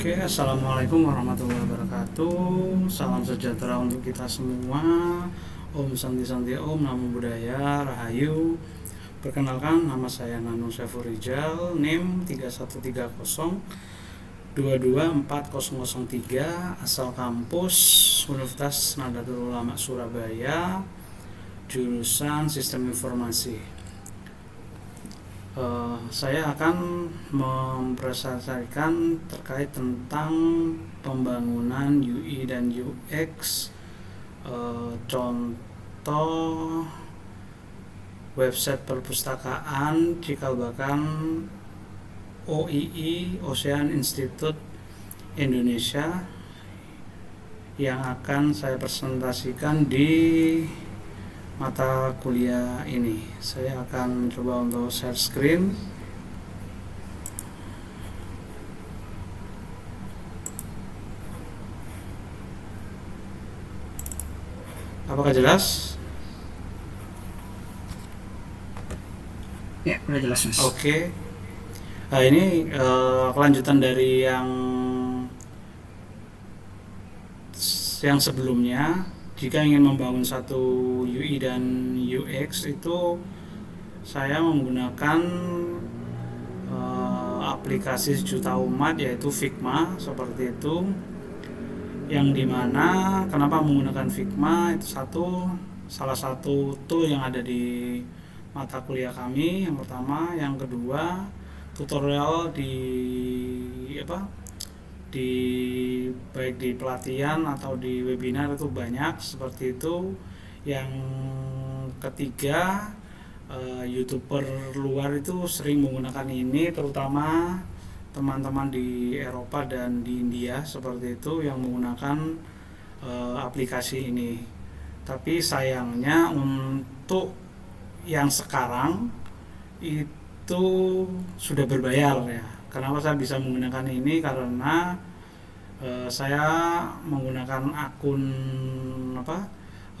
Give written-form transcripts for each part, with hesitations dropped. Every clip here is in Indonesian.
Oke, assalamualaikum warahmatullahi wabarakatuh. Salam sejahtera untuk kita semua. Om Santi Santi Om, Namo Buddhaya, Rahayu. Perkenalkan, nama saya Nano Syafur Rijal, NIM 3130 2240003, asal kampus Universitas Nahdlatul Ulama Surabaya, jurusan Sistem Informasi. Saya akan mempresentasikan terkait tentang pembangunan UI dan UX, contoh website perpustakaan cikal bakal OII, Ocean Institute Indonesia, yang akan saya presentasikan di mata kuliah ini. Saya akan mencoba untuk share screen. Apakah jelas? Ya, udah jelas mas. Oke. Nah, ini kelanjutan dari yang sebelumnya. Jika ingin membangun satu UI dan UX itu saya menggunakan aplikasi sejuta umat, yaitu Figma, seperti itu. Yang dimana kenapa menggunakan Figma, itu salah satu tool yang ada di mata kuliah kami yang pertama. Yang kedua, tutorial di baik di pelatihan atau di webinar itu banyak seperti itu. Yang ketiga, YouTuber luar itu sering menggunakan ini, terutama teman-teman di Eropa dan di India seperti itu yang menggunakan aplikasi ini. Tapi sayangnya untuk yang sekarang itu sudah berbayar ya. Kenapa saya bisa menggunakan ini? Karena saya menggunakan akun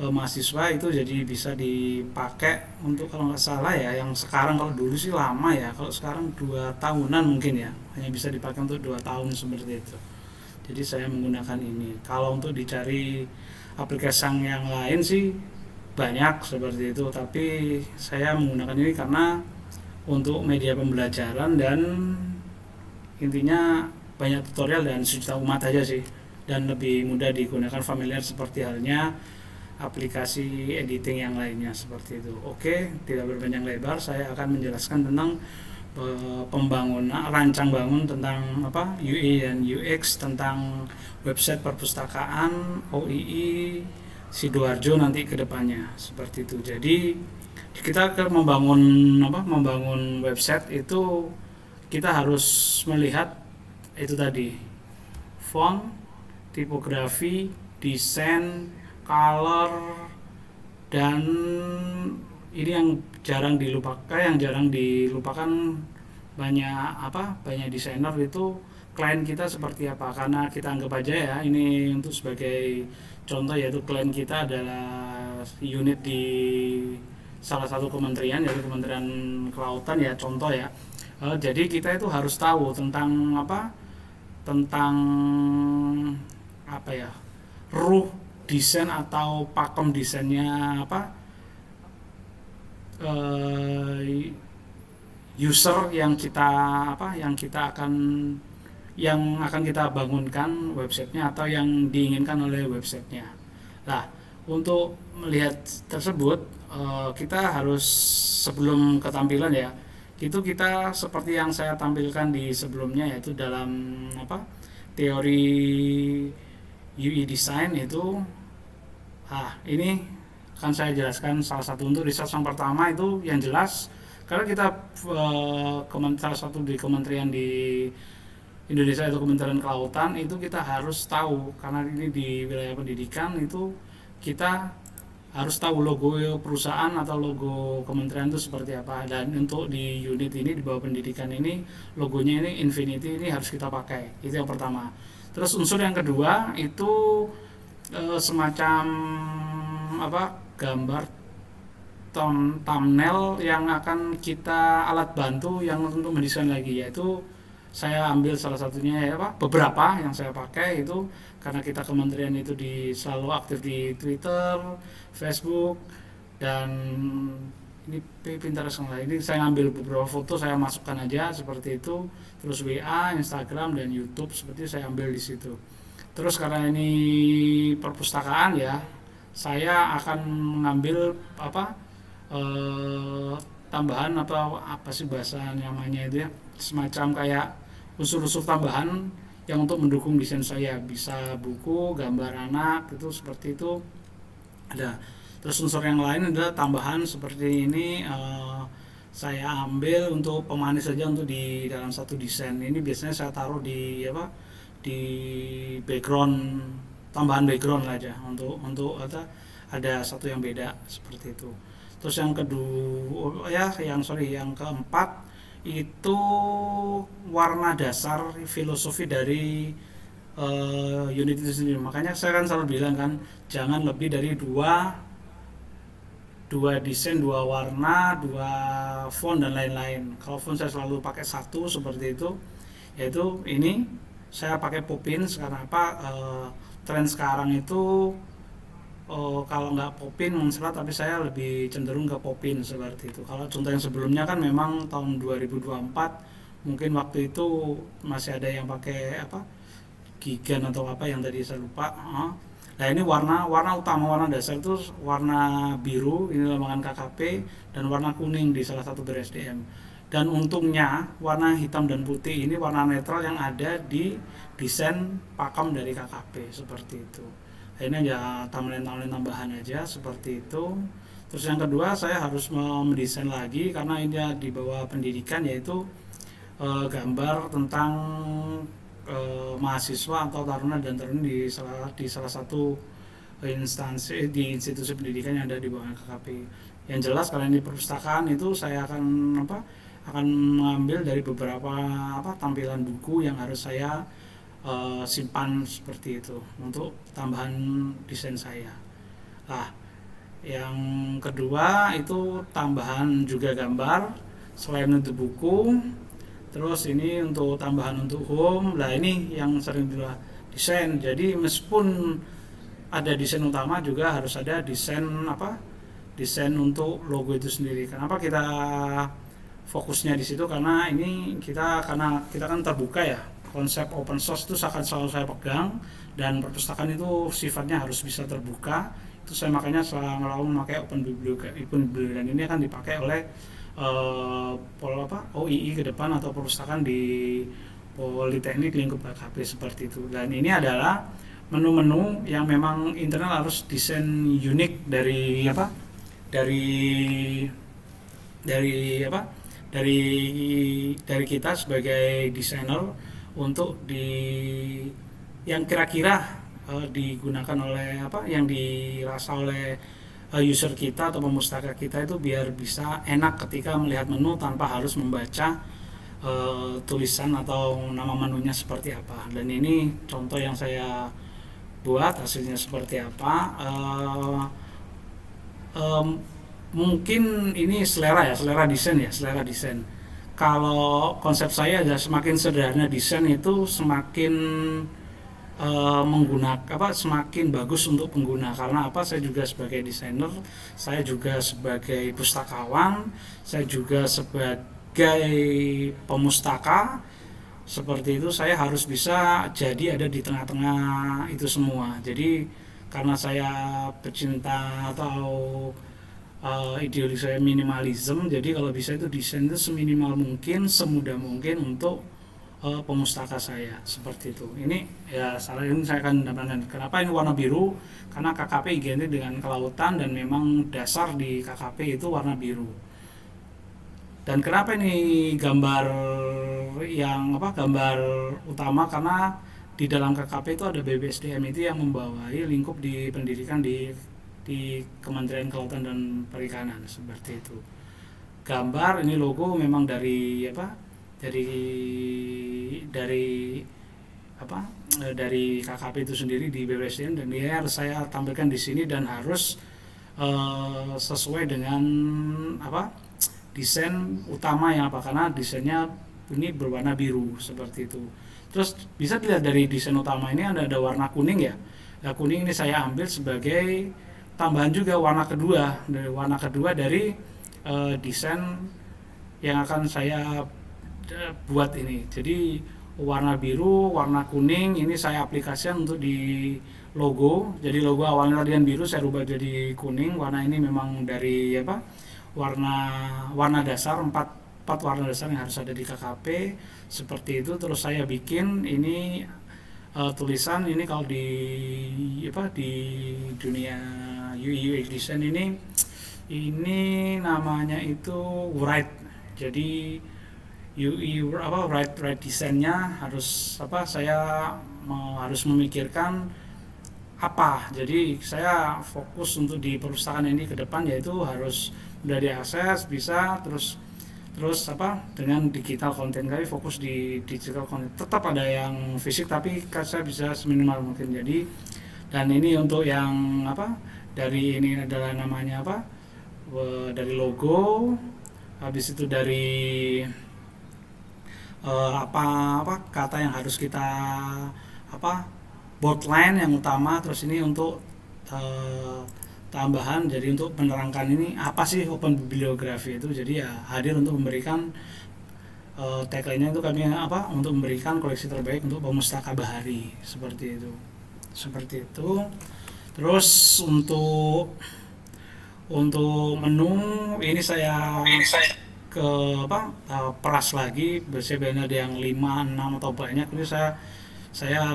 mahasiswa itu, jadi bisa dipakai untuk, kalau nggak salah ya, yang sekarang, kalau dulu sih lama ya, kalau sekarang 2 tahunan mungkin ya, hanya bisa dipakai untuk 2 tahun seperti itu. Jadi saya menggunakan ini. Kalau untuk dicari aplikasi yang lain sih banyak seperti itu, tapi saya menggunakan ini karena untuk media pembelajaran dan intinya banyak tutorial dan sejuta umat aja sih, dan lebih mudah digunakan, familiar seperti halnya aplikasi editing yang lainnya seperti itu. Oke, tidak berpanjang lebar, saya akan menjelaskan tentang pembangunan, rancang bangun tentang UI dan UX, tentang website perpustakaan OII Sidoarjo nanti ke depannya seperti itu. Jadi kita membangun website itu kita harus melihat itu tadi, font, tipografi, desain, color, dan ini yang jarang dilupakan banyak desainer itu, klien kita seperti apa. Karena kita anggap aja ya, ini untuk sebagai contoh, yaitu klien kita adalah unit di salah satu kementerian, yaitu Kementerian Kelautan ya, contoh ya. Jadi kita itu harus tahu tentang tentang ruh desain atau pakem desainnya, user yang akan kita bangunkan websitenya, atau yang diinginkan oleh websitenya. Nah, untuk melihat tersebut, kita harus, sebelum ketampilan ya, itu kita seperti yang saya tampilkan di sebelumnya, yaitu dalam teori UI design itu. Ini akan saya jelaskan salah satu. Untuk research yang pertama itu yang jelas, karena kita salah satu di kementerian di Indonesia itu Kementerian Kelautan, itu kita harus tahu, karena ini di wilayah pendidikan, itu kita harus tahu logo perusahaan atau logo kementerian itu seperti apa. Dan untuk di unit ini, di bawah pendidikan ini, logonya ini Infinity, ini harus kita pakai. Itu yang pertama. Terus unsur yang kedua itu semacam gambar thumbnail yang akan kita, alat bantu yang untuk mendesain lagi, yaitu saya ambil salah satunya ya apa beberapa yang saya pakai itu karena kita kementerian itu selalu aktif di Twitter, Facebook, dan ini Pinterest yang lain. Ini saya ambil beberapa foto, saya masukkan aja seperti itu. Terus WA, Instagram, dan YouTube seperti saya ambil di situ. Terus karena ini perpustakaan ya, saya akan mengambil apa tambahan atau apa sih bahasa namanya itu ya, semacam kayak unsur-unsur tambahan yang untuk mendukung desain saya, bisa buku, gambar anak itu seperti itu ada. Terus unsur yang lain adalah tambahan seperti ini, saya ambil untuk pemanis saja untuk di dalam satu desain. Ini biasanya saya taruh di apa di background, tambahan background aja untuk ada satu yang beda seperti itu. Terus yang kedua ya yang keempat itu warna dasar filosofi dari unit itu sendiri. Makanya saya kan selalu bilang kan jangan lebih dari dua dua desain, dua warna, dua font, dan lain-lain. Kalau font saya selalu pakai satu seperti itu, yaitu ini saya pakai Poppins karena apa? Tren sekarang itu kalau nggak Poppin Montserrat, tapi saya lebih cenderung ke Poppin seperti itu. Kalau contoh yang sebelumnya kan memang tahun 2024 mungkin waktu itu masih ada yang pakai apa Gigan atau apa yang tadi saya lupa. Nah ini warna utama, warna dasar itu warna biru, ini lembangan KKP, dan warna kuning di salah satu BRSDM. Dan untungnya warna hitam dan putih ini warna netral yang ada di desain pakem dari KKP seperti itu. Nah, ini aja tambahan aja seperti itu. Terus yang kedua saya harus mendesain lagi karena ini di bawah pendidikan, yaitu gambar tentang mahasiswa atau taruna dan taruni di salah satu instansi di institusi pendidikan yang ada di bawah KKP. Yang jelas kalian di perpustakaan itu saya akan mengambil dari beberapa tampilan buku yang harus saya simpan seperti itu untuk tambahan desain saya. Nah, yang kedua itu tambahan juga gambar selain untuk buku. Terus ini untuk tambahan untuk home. Nah ini yang sering desain. Jadi meskipun ada desain utama juga harus ada desain untuk logo itu sendiri. Kenapa kita fokusnya di situ? Karena karena kita kan terbuka ya. Konsep open source itu akan selalu saya pegang, dan perpustakaan itu sifatnya harus bisa terbuka. Itu saya makanya selalu memakai open bibliogram, dan ini akan dipakai oleh OII ke depan atau perpustakaan di Politeknik Lingkup KKP seperti itu. Dan ini adalah menu-menu yang memang internal harus desain unik dari dari kita sebagai desainer untuk yang kira-kira digunakan oleh yang dirasa oleh user kita atau pemustaka kita itu biar bisa enak ketika melihat menu tanpa harus membaca tulisan atau nama menunya seperti apa. Dan ini contoh yang saya buat, hasilnya seperti apa. Mungkin ini selera desain. Kalau konsep saya adalah semakin sederhana desain itu semakin semakin bagus untuk pengguna. Karena saya juga sebagai desainer, saya juga sebagai pustakawan, saya juga sebagai pemustaka seperti itu. Saya harus bisa jadi ada di tengah-tengah itu semua. Jadi karena saya pecinta atau ideologi saya minimalism, jadi kalau bisa itu desain itu seminimal mungkin, semudah mungkin untuk pemustaka saya seperti itu. Ini ya salah ini saya akan dapatkan. Kenapa ini warna biru? Karena KKP identik dengan kelautan dan memang dasar di KKP itu warna biru. Dan kenapa ini gambar gambar utama? Karena di dalam KKP itu ada BBSDM itu yang membawahi lingkup di pendidikan di Kementerian Kelautan dan Perikanan seperti itu. Gambar ini logo memang dari KKP itu sendiri di BBSDM, dan dia harus saya tampilkan di sini dan harus sesuai dengan desain utama yang karena desainnya ini berwarna biru seperti itu. Terus bisa dilihat dari desain utama ini ada warna kuning ya. Nah, kuning ini saya ambil sebagai tambahan juga warna kedua dari desain yang akan saya buat ini. Jadi warna biru, warna kuning ini saya aplikasikan untuk di logo. Jadi logo awalnya tadi kan biru, saya rubah jadi kuning. Warna ini memang dari apa? Warna warna dasar empat warna dasar yang harus ada di KKP seperti itu. Terus saya bikin ini tulisan ini kalau di dunia UI UX design ini namanya itu write. Jadi UI write desainnya harus saya harus memikirkan apa. Jadi saya fokus untuk di perpustakaan ini ke depan yaitu harus mudah diakses, bisa terus dengan digital konten. Kami fokus di digital konten, tetap ada yang fisik tapi saya bisa seminimal mungkin. Jadi dan ini untuk yang dari ini adalah namanya dari logo, habis itu dari kata yang harus kita boldline yang utama. Terus ini untuk tambahan, jadi untuk menerangkan ini apa sih open bibliography itu. Jadi ya hadir untuk memberikan tagline-nya itu kami untuk memberikan koleksi terbaik untuk pemustaka bahari seperti itu. Terus untuk menu ini saya ke peras lagi. Biasanya ada yang 5, 6 atau banyak. Ini saya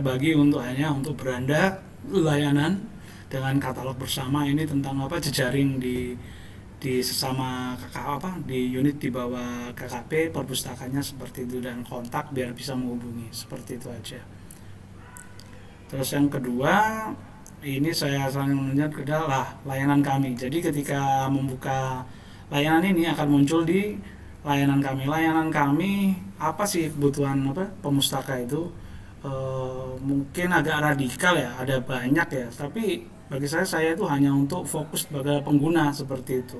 bagi hanya untuk beranda layanan dengan katalog bersama ini tentang jejaring di sesama di unit di bawah KKP perpustakanya seperti itu, dan kontak biar bisa menghubungi seperti itu aja. Terus yang kedua ini saya saling menunjuk ke layanan kami. Jadi ketika membuka layanan ini akan muncul di layanan kami. Layanan kami apa sih kebutuhan pemustaka itu? Mungkin agak radikal ya, ada banyak ya, tapi bagi saya itu hanya untuk fokus sebagai pengguna seperti itu.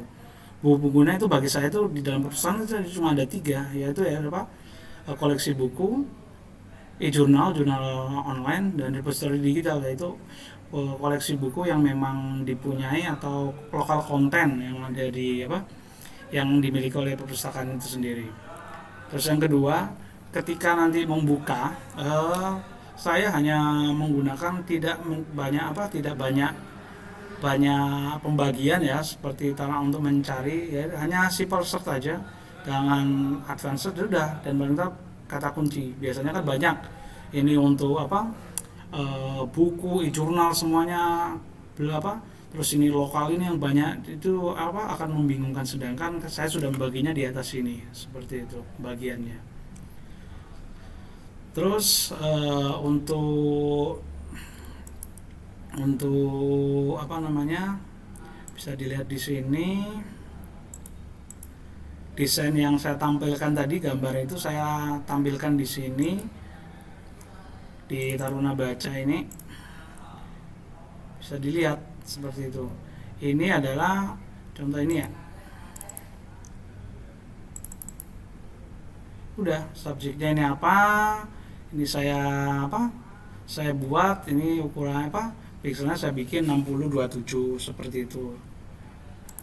Pengguna itu bagi saya itu di dalam perpustakaan itu cuma ada 3, yaitu koleksi buku, jurnal online, dan repository digital. Yaitu koleksi buku yang memang dipunyai atau lokal konten yang ada di yang dimiliki oleh perpustakaan itu sendiri. Terus yang kedua, ketika nanti membuka, saya hanya menggunakan tidak banyak pembagian ya, seperti untuk mencari ya, hanya simple search aja dengan advanced sudah, dan berita kata kunci. Biasanya kan banyak ini untuk buku, jurnal semuanya terus ini lokal ini yang banyak itu akan membingungkan, sedangkan saya sudah membaginya di atas ini seperti itu bagiannya. Terus untuk bisa dilihat di sini desain yang saya tampilkan tadi, gambar itu saya tampilkan di sini di Taruna Baca ini, bisa dilihat seperti itu. Ini adalah contoh ini ya. Udah, subjeknya ini apa? Ini saya buat ini ukuran pikselnya saya bikin 6027 seperti itu.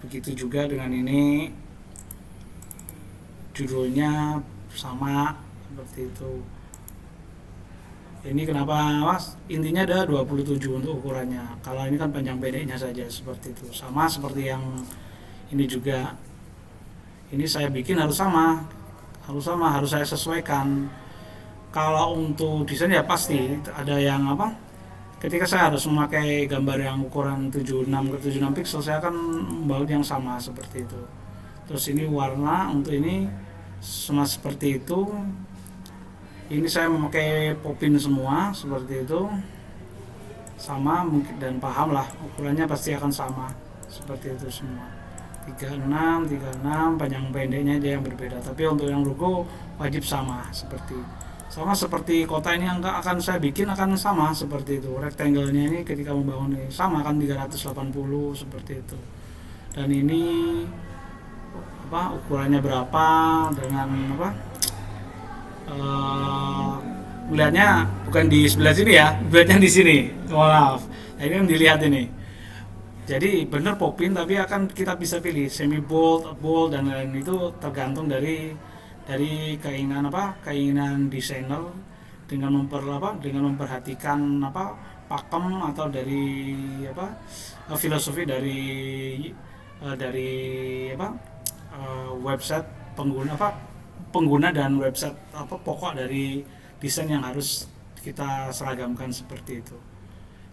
Begitu juga dengan ini, judulnya sama seperti itu. Ini kenapa intinya ada 27 untuk ukurannya. Kalau ini kan panjang pendeknya saja seperti itu. Sama seperti yang ini juga. Ini saya bikin harus saya sesuaikan. Kalau untuk desain ya pasti ada yang ketika saya harus memakai gambar yang ukuran 76 ke 76 pixel, saya akan membaut yang sama seperti itu. Terus ini warna untuk ini sama seperti itu. Ini saya memakai popin semua seperti itu, sama mungkin, dan paham lah ukurannya pasti akan sama seperti itu semua. 36 panjang pendeknya aja yang berbeda, tapi untuk yang logo wajib sama seperti kota ini yang akan saya bikin akan sama seperti itu. Rectangle-nya ini ketika membangun ini sama akan 380 seperti itu. Dan ini ukurannya berapa dengan melihatnya bukan di sebelah sini ya, melihatnya di sini. Mohon maaf. Nah, ini yang dilihat ini. Jadi benar popin tapi akan kita bisa pilih semi bold, bold dan lain itu tergantung dari keinginan apa? Keinginan desainer dengan memperhatikan apa? Pakem atau dari apa? Filosofi dari apa? Website pengguna apa? Pengguna dan website apa pokok dari desain yang harus kita seragamkan seperti itu.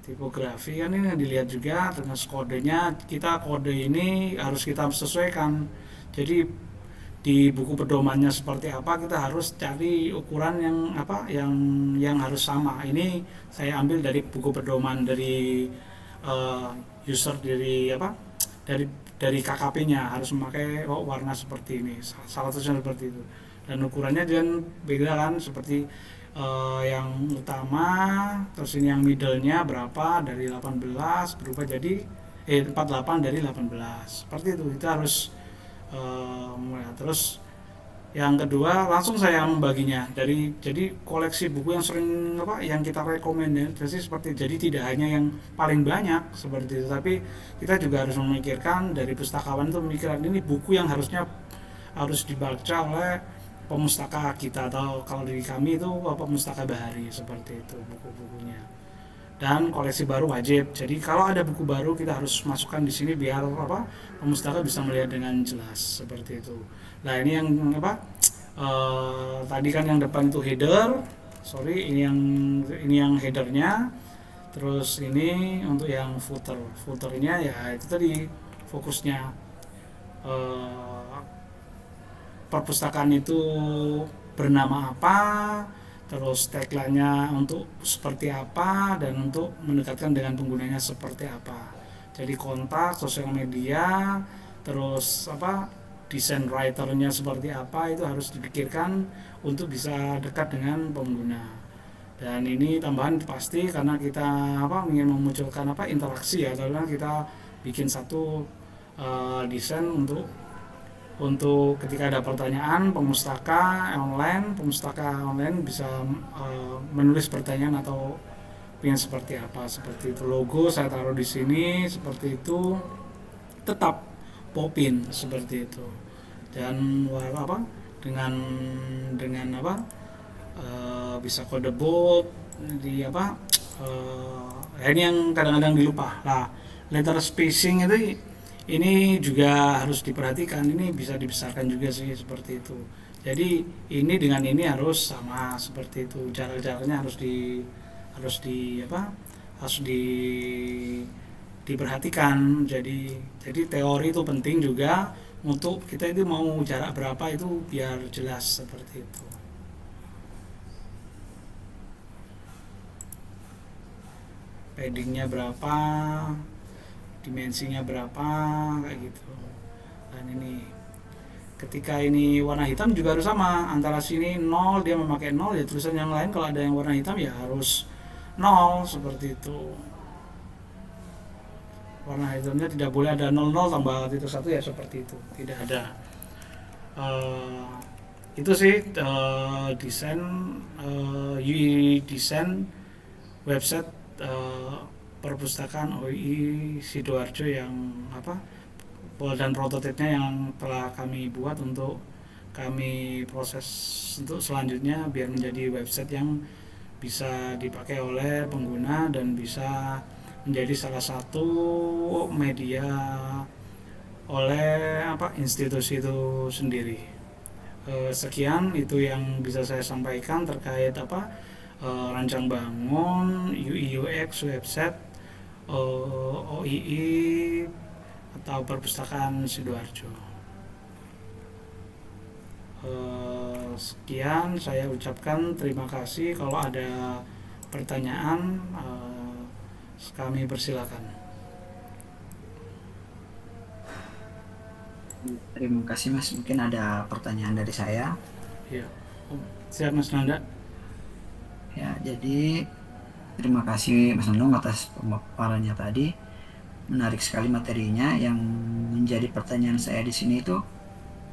Tipografi kan ini yang dilihat juga dengan kodenya, kita kode ini harus kita sesuaikan. Jadi di buku pedomannya seperti apa kita harus cari ukuran yang apa yang harus sama. Ini saya ambil dari buku pedoman dari uh, user dari apa dari KKP-nya harus memakai warna seperti ini. Salah satunya seperti itu. Dan ukurannya dan beda kan seperti yang utama, terus ini yang middle-nya berapa dari 18 berubah jadi 48 dari 18 seperti itu. Kita harus terus yang kedua langsung saya membaginya dari jadi koleksi buku yang sering apa yang kita rekomendasi seperti jadi tidak hanya yang paling banyak seperti itu, tapi kita juga harus memikirkan dari pustakawan itu memikirkan ini buku yang harus dibaca oleh pemustaka kita atau kalau di kami itu pemustaka bahari seperti itu buku-bukunya. Dan koleksi baru wajib. Jadi kalau ada buku baru kita harus masukkan di sini biar apa pemustaka bisa melihat dengan jelas seperti itu. Nah ini yang apa? Tadi kan yang depan itu header. Sorry, ini yang headernya. Terus ini untuk yang footer. Footernya ya itu tadi fokusnya perpustakaan itu bernama apa, terus tagline-nya untuk seperti apa dan untuk mendekatkan dengan penggunanya seperti apa. Jadi kontak, sosial media, terus apa desain writer-nya seperti apa itu harus dipikirkan untuk bisa dekat dengan pengguna. Dan ini tambahan pasti karena kita apa ingin memunculkan apa interaksi ya, karena kita bikin satu desain untuk ketika ada pertanyaan pemustaka online bisa menulis pertanyaan atau ingin seperti apa seperti itu. Logo saya taruh di sini seperti itu, tetap popin seperti itu. Dan apa dengan apa bisa kode bold di apa ini yang kadang-kadang dilupa lah, letter spacing itu ini juga harus diperhatikan, ini bisa dibesarkan juga sih seperti itu. Jadi ini dengan ini harus sama seperti itu, jarak-jaraknya harus di apa harus diperhatikan. Jadi teori itu penting juga untuk kita itu mau jarak berapa itu biar jelas seperti itu. Paddingnya berapa, dimensinya berapa kayak gitu. Dan ini ketika ini warna hitam juga harus sama, antara sini 0 dia memakai 0 ya, tulisan yang lain kalau ada yang warna hitam ya harus 0 seperti itu. Warna hitamnya tidak boleh ada 00 tambah titik 1 ya seperti itu, tidak ada. Itu sih desain UI desain website perpustakaan OI Sidoarjo yang apa dan prototipenya yang telah kami buat untuk kami proses untuk selanjutnya biar menjadi website yang bisa dipakai oleh pengguna dan bisa menjadi salah satu media oleh apa institusi itu sendiri. Sekian itu yang bisa saya sampaikan terkait apa rancang bangun UI UX website OII atau perpustakaan Sidoarjo. Sekian saya ucapkan terima kasih. Kalau ada pertanyaan kami persilakan. Terima kasih Mas, mungkin ada pertanyaan dari saya. Ya, siap Mas Nanda. Ya, jadi terima kasih Mas Nandong atas pemaparannya tadi. Menarik sekali materinya. Yang menjadi pertanyaan saya di sini itu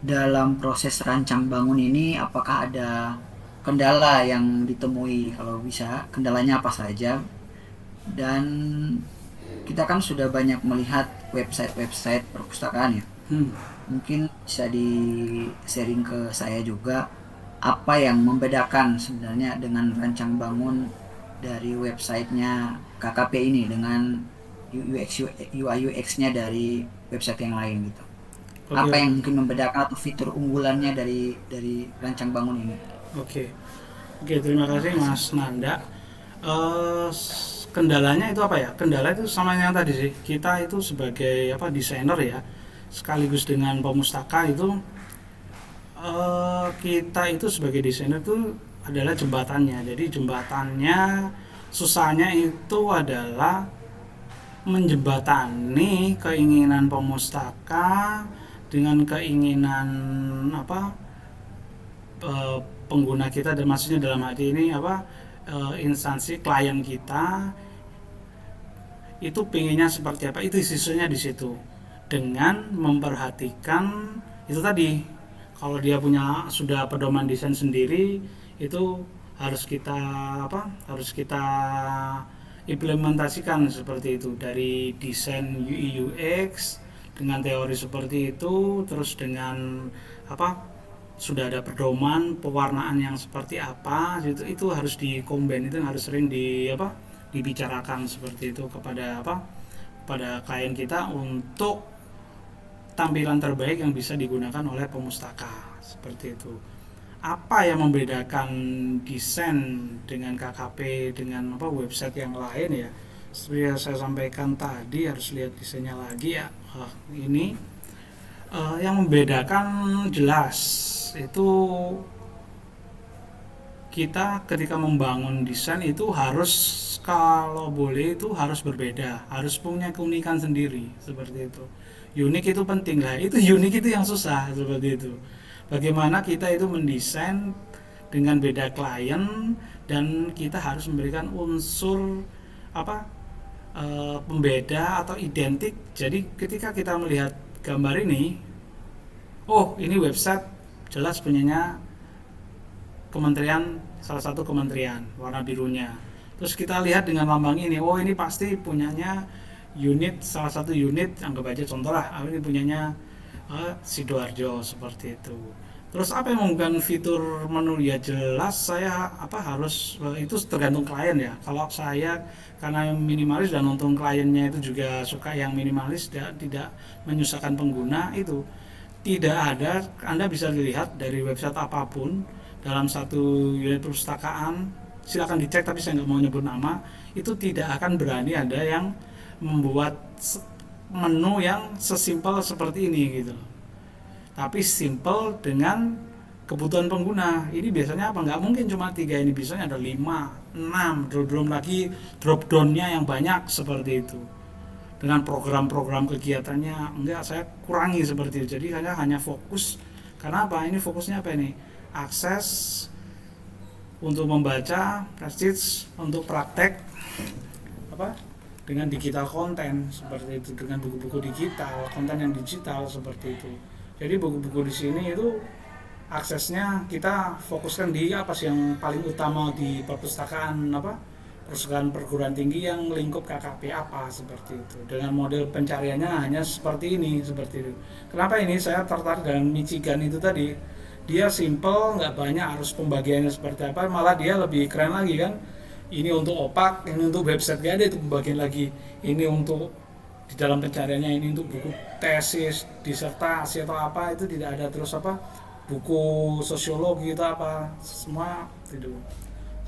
dalam proses rancang bangun ini apakah ada kendala yang ditemui, kalau bisa kendalanya apa saja. Dan kita kan sudah banyak melihat website-website perpustakaan ya. Hmm. Mungkin bisa di sharing ke saya juga apa yang membedakan sebenarnya dengan rancang bangun dari websitenya KKP ini dengan UX UI UX-nya dari website yang lain gitu. Oke, Apa oke. yang mungkin membedakan atau fitur unggulannya dari rancang bangun ini? Oke. Oke, terima kasih Mas Nanda. Kendalanya itu apa ya? Kendala itu sama yang tadi sih. Kita itu sebagai apa desainer ya, sekaligus dengan pemustaka itu kita itu sebagai desainer itu adalah jembatannya. Jadi jembatannya susahnya itu adalah menjembatani keinginan pemustaka dengan keinginan apa pengguna kita, dan maksudnya dalam hati ini apa instansi klien kita itu pinginnya seperti apa, itu sisunya di situ, dengan memperhatikan itu tadi, kalau dia punya sudah pedoman desain sendiri itu harus kita apa harus kita implementasikan seperti itu, dari desain UI UX dengan teori seperti itu, terus dengan apa sudah ada pedoman pewarnaan yang seperti apa, itu harus dikombin, itu harus sering dibicarakan seperti itu kepada pada klien kita untuk tampilan terbaik yang bisa digunakan oleh pemustaka seperti itu. Apa yang membedakan desain dengan KKP dengan website yang lain ya, seperti yang saya sampaikan tadi, harus lihat desainnya lagi ya. Ini yang membedakan jelas itu, kita ketika membangun desain itu harus, kalau boleh itu harus berbeda, harus punya keunikan sendiri seperti itu. Unik itu penting lah, itu unik itu yang susah seperti itu. Bagaimana kita itu mendesain dengan beda klien, dan kita harus memberikan unsur apa pembeda atau identik. Jadi ketika kita melihat gambar ini, oh ini website jelas punyanya kementerian, salah satu kementerian, warna birunya. Terus kita lihat dengan lambang ini, oh ini pasti punyanya unit, salah satu unit, anggap aja contoh lah, ini punyanya Sidoarjo seperti itu. Terus apa yang membuat fitur menu ya, jelas saya harus itu tergantung klien ya. Kalau saya karena minimalis dan untung kliennya itu juga suka yang minimalis, tidak menyusahkan pengguna, itu tidak ada, Anda bisa dilihat dari website apapun dalam satu unit perpustakaan, silakan dicek, tapi saya nggak mau nyebut nama, itu tidak akan berani ada yang membuat menu yang sesimpel seperti ini gitu. Tapi simple dengan kebutuhan pengguna. Ini biasanya apa? Nggak mungkin cuma 3, ini biasanya ada 5, 6, belum lagi drop down-nya yang banyak seperti itu. Dengan program-program kegiatannya enggak, saya kurangi seperti itu. Jadi saya hanya fokus, karena apa? Ini fokusnya apa ini? Akses untuk membaca, prestige untuk praktek apa? Dengan digital konten seperti itu, dengan buku-buku digital, konten yang digital seperti itu. Jadi buku-buku di sini itu aksesnya kita fokuskan di apa sih yang paling utama di perpustakaan perpustakaan perguruan tinggi yang lingkup KKP apa seperti itu. Dengan model pencariannya hanya seperti ini, seperti itu. Kenapa ini saya tertarik dengan Michigan itu tadi? Dia simple, nggak banyak harus pembagiannya seperti apa, malah dia lebih keren lagi kan. Ini untuk opak, ini untuk website, gak ada itu pembagian lagi. Ini untuk di dalam pencariannya, ini untuk buku tesis, disertasi atau apa, itu tidak ada. Terus buku sosiologi itu apa, semua itu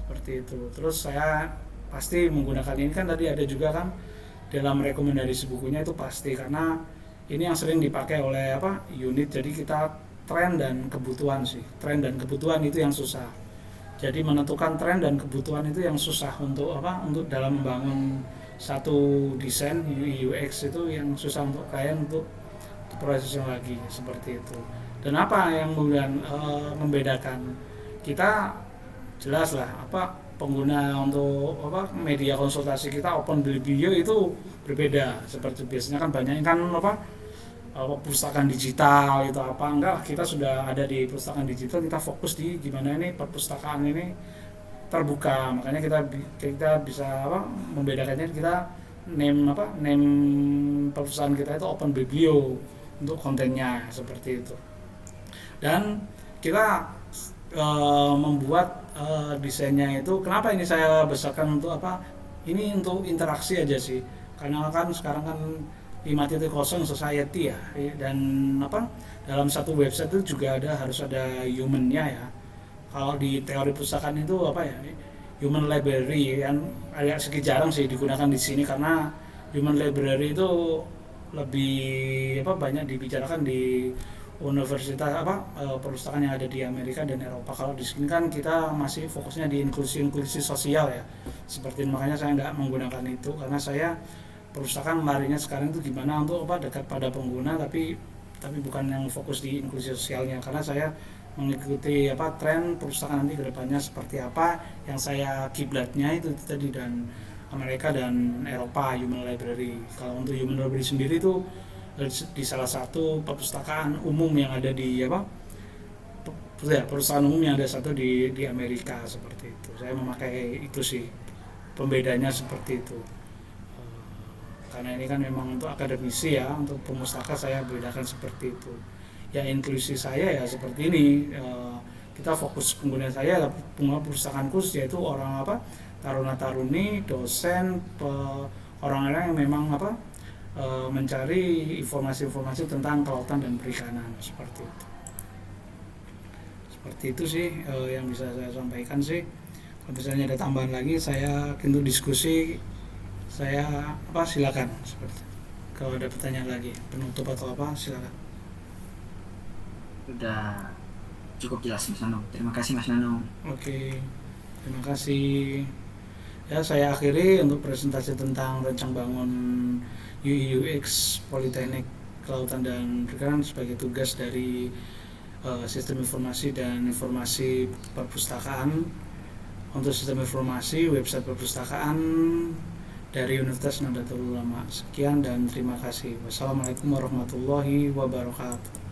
seperti itu. Terus saya pasti menggunakan ini, kan tadi ada juga kan dalam rekomendasi bukunya itu pasti, karena ini yang sering dipakai oleh unit. Jadi kita tren dan kebutuhan sih, tren dan kebutuhan itu yang susah. Jadi menentukan tren dan kebutuhan itu yang susah untuk untuk dalam membangun satu desain UI UX, itu yang susah untuk klien untuk prosesnya lagi seperti itu. Dan apa yang kemudian membedakan kita, jelas lah pengguna untuk media konsultasi kita, open video itu berbeda. Seperti biasanya kan banyak kan perpustakaan digital itu apa, enggak, kita sudah ada di perpustakaan digital, kita fokus di gimana ini perpustakaan ini terbuka. Makanya kita bisa apa, membedakannya, kita name perpustakaan kita itu Open Biblio untuk kontennya seperti itu. Dan kita membuat desainnya itu, kenapa ini saya besarkan untuk apa, ini untuk interaksi aja sih, karena kan sekarang kan 5.0 society ya, dan apa, dalam satu website itu juga harus ada humannya ya. Kalau di teori pustakaan itu apa ya, human library kan agak sedikit jarang sih digunakan di sini, karena human library itu lebih apa, banyak dibicarakan di universitas apa, perpustakaan yang ada di Amerika dan Eropa. Kalau di sini kan kita masih fokusnya di inklusi sosial ya, seperti itu. Makanya saya nggak menggunakan itu, karena saya perpustakaan larinya sekarang itu gimana untuk apa, dekat pada pengguna, tapi bukan yang fokus di inklusi sosialnya, karena saya mengikuti apa, tren perpustakaan nanti kedepannya seperti apa, yang saya kiblatnya itu tadi, dan Amerika dan Eropa human library. Kalau untuk human library sendiri itu di salah satu perpustakaan umum yang ada di apa, perusahaan umum yang ada satu di Amerika seperti itu. Saya memakai itu sih, pembedanya seperti itu. Karena ini kan memang untuk akademisi ya, untuk pemustaka saya bedakan seperti itu. Ya inklusi saya ya seperti ini, kita fokus pengguna saya, pengguna perpustakaan khusus, yaitu orang apa, taruna-taruni, dosen, orang-orang yang memang apa, mencari informasi-informasi tentang kelautan dan perikanan seperti itu. Seperti itu sih yang bisa saya sampaikan sih. Kalau misalnya ada tambahan lagi, saya untuk diskusi, saya apa, silakan seperti itu. Kalau ada pertanyaan lagi penutup atau apa, silakan. Sudah cukup jelas Mas Nanung. Terima kasih Mas Nanung. Oke, terima kasih. Ya, saya akhiri untuk presentasi tentang rencang bangun UI UX Politeknik Kelautan dan Perikanan sebagai tugas dari Sistem Informasi dan Informasi Perpustakaan untuk sistem informasi website perpustakaan dari Universitas Nahdlatul Ulama. Sekian dan terima kasih. Wassalamualaikum warahmatullahi wabarakatuh.